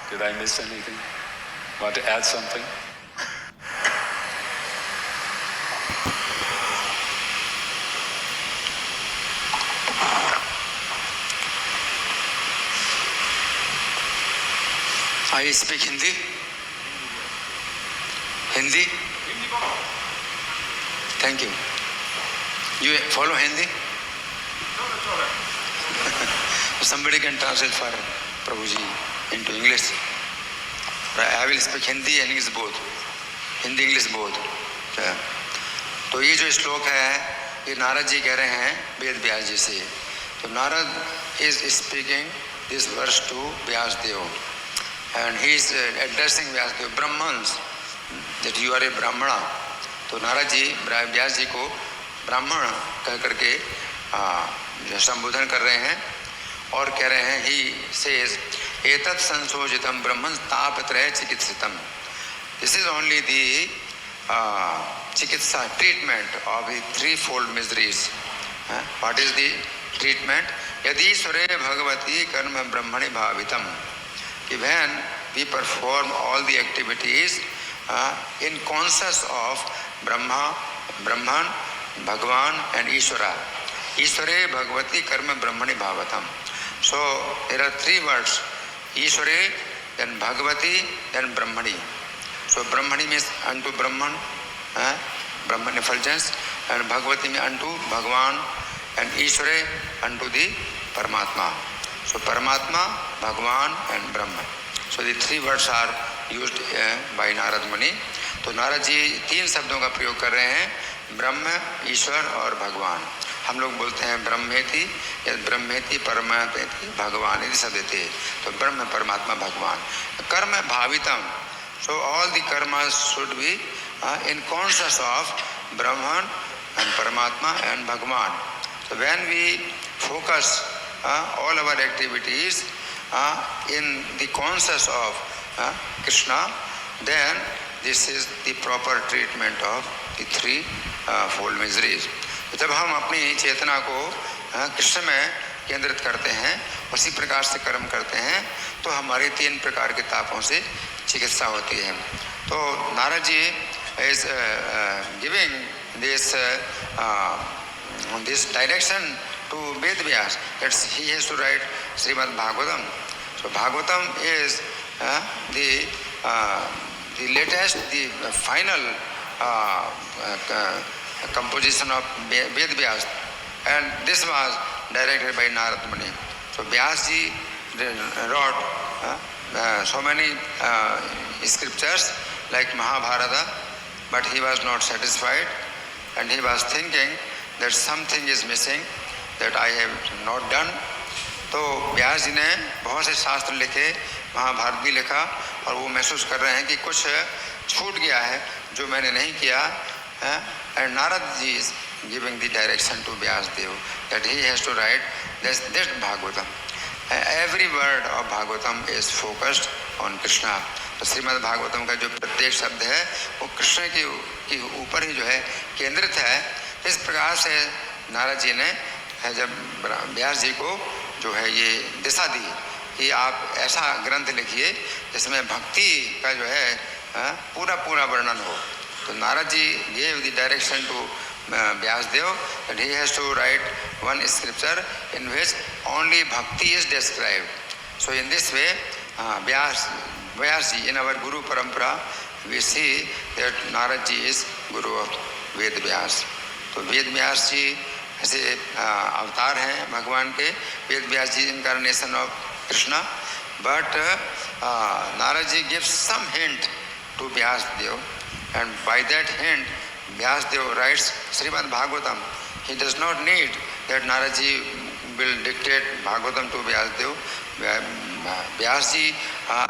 Did I miss anything? Want to add something? I speak Hindi? Hindi? Thank you. You follow Hindi? Somebody can translate for Prabhuji into English. I will speak Hindi and English both. Hindi English both. तो ये जो श्लोक है ये नारद जी कह रहे हैं वेद व्यास जी से. तो Narad is speaking this verse to Vyas Dev and he is addressing Vyas Dev Brahmans that you are a ब्राह्मणा. तो नारद जी व्यास जी को ब्राह्मण कह करके संबोधन कर रहे हैं और कह रहे हैं ही सेज एतत् संशोधितम ब्रह्मन् तापत्रय चिकित्सितम. This is only the chikitsa treatment of the threefold miseries. What is the treatment? यदीश्वरे भगवती कर्म ब्रह्मणि भावितम. कि when we perform all the activities in conscious of Brahma, Brahman, Bhagavan and ईश्वरा. ईश्वरे भगवती कर्म ब्रह्मणि भावतम. So there are three words: Ishware, then Bhagavati, then Brahmani. So Brahmani means unto Brahman, Brahman effulgence, and Bhagavati means unto Bhagavan, and Ishware unto the Paramatma. So Paramatma, Bhagavan, and Brahman. So the three words are used by Narad Muni. तो नारद जी तीन शब्दों का प्रयोग कर रहे हैं, ब्रह्म, ईश्वर और भगवान. हम लोग बोलते हैं ब्रह्मेति, ब्रह्मेति परमात्मेति भगवान इति शब्दते. तो ब्रह्म, परमात्मा, भगवान. कर्म भावितम. So all the karma should be in conscious of Brahman and Paramatma and Bhagavan. So when we focus all our activities in the conscious of Krishna, then this is the proper treatment of the threefold miseries. जब हम अपनी चेतना को कृष्ण में केंद्रित करते हैं, उसी प्रकार से कर्म करते हैं, तो हमारी तीन प्रकार के तापों से चिकित्सा होती है. तो Narad ji is giving this direction to Ved Vyas that he has to write Shrimad Bhagavatam. So Bhagavatam is the latest, the final composition of Ved Vyas, and this was directed by Narad Muni. So Vyas ji wrote so many scriptures like Mahabharata, but he was not satisfied and he was thinking that something is missing that I have not done. तो व्यास जी ने बहुत से शास्त्र लिखे, महाभारत भी लिखा, और वो महसूस कर रहे हैं कि कुछ छूट गया है जो मैंने नहीं किया. And Narad ji is giving the direction to Vyasadev that he has to write this Bhagavatam. Every word of Bhagavatam is focused on Krishna. तो श्रीमद् भागवतम का जो प्रत्येक शब्द है वो कृष्ण के ऊपर ही जो है केंद्रित है. इस प्रकार से नारद जी ने जब व्यास जी को जो है ये दिशा दी कि आप ऐसा ग्रंथ लिखिए जिसमें भक्ति का जो है पूरा पूरा वर्णन हो. तो नारद जी gave the direction to Vyasdev that he has to write one scripture in which only bhakti is described. So in this way, Vyas ji, in our Guru Parampara, we see that Narad ji is Guru of Ved Vyas. तो वेद व्यास जी ऐसे अवतार हैं भगवान के. Ved Vyas ji incarnation of Krishna, but Narad ji gives some hint to Vyasdev, and by that hint Vyasdev writes Srimad Bhagavatam. He does not need that Narad ji will dictate Bhagavatam to Vyasdev. Vyasji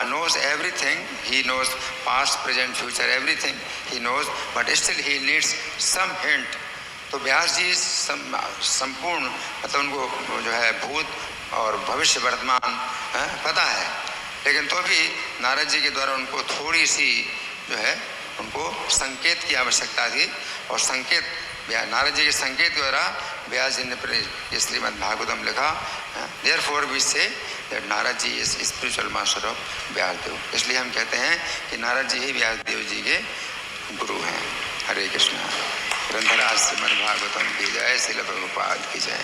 knows everything. He knows past, present, future, everything he knows, but still he needs some hint. तो व्यास जी संपूर्ण मतलब उनको जो है भूत और भविष्य वर्तमान पता है, लेकिन तो भी नारद जी के द्वारा उनको थोड़ी सी जो है उनको संकेत की आवश्यकता थी, और संकेत नारद जी के संकेत द्वारा व्यास जी ने ये श्रीमद् भागवतम लिखा। Therefore we say that Narad ji is spiritual master of Vyasadev. इसलिए हम कहते हैं कि नारद जी ही व्यासदेव जी के गुरु हैं। हरे कृष्णा। ग्रंथराज श्रीमद् भागवतम की जय, श्रील प्रभुपाद की जय।